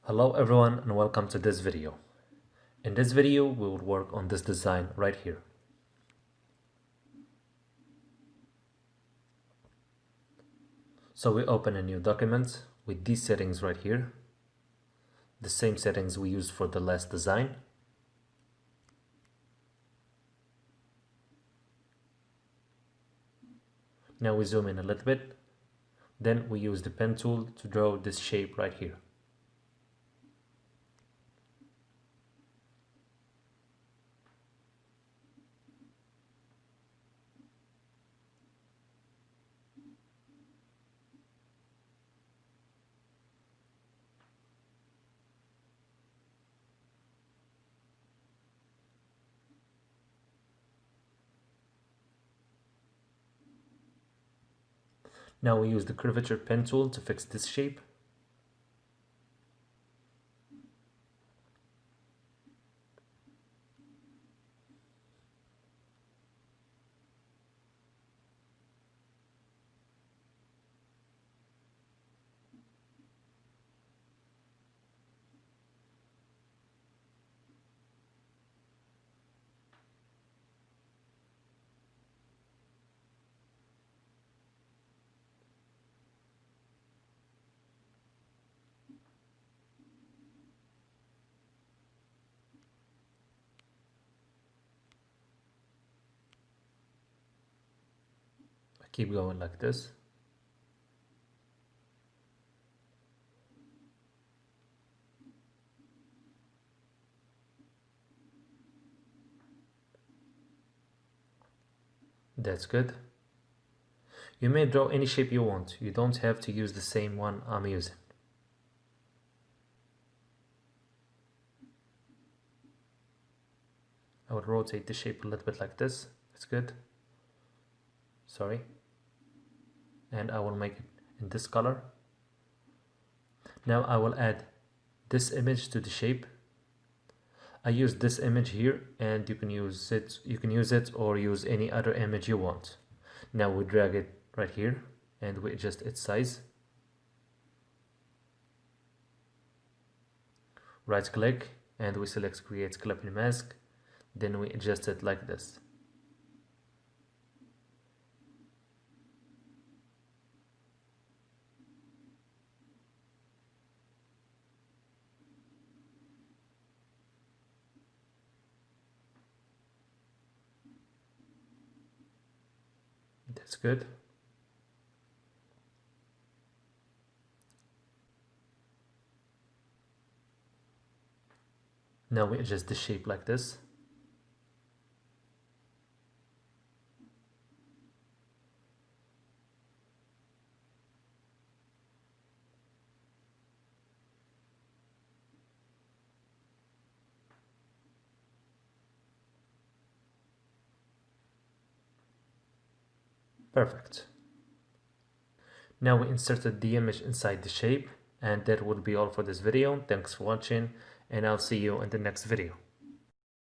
Hello everyone and welcome to this video. In this video we will work on this design right here. So we open a new document with these settings right here. The same settings we used for the last design. Now we zoom in a little bit. Then we use the pen tool to draw this shape right here. Now we use the curvature pen tool to fix this shape. Keep going like this. That's good. You may draw any shape you want. You don't have to use the same one I'm using. I would rotate the shape a little bit like this. That's good. Sorry. And I will make it in this color. Now I will add this image to the shape. I use this image here and you can use it or use any other image you want. Now we drag it right here and we adjust its size. Right click and we select create clipping mask. Then we adjust it like this. That's good. Now we adjust the shape like this. Perfect. Now we inserted the image inside the shape, and that would be all for this video. Thanks for watching and I'll see you in the next video.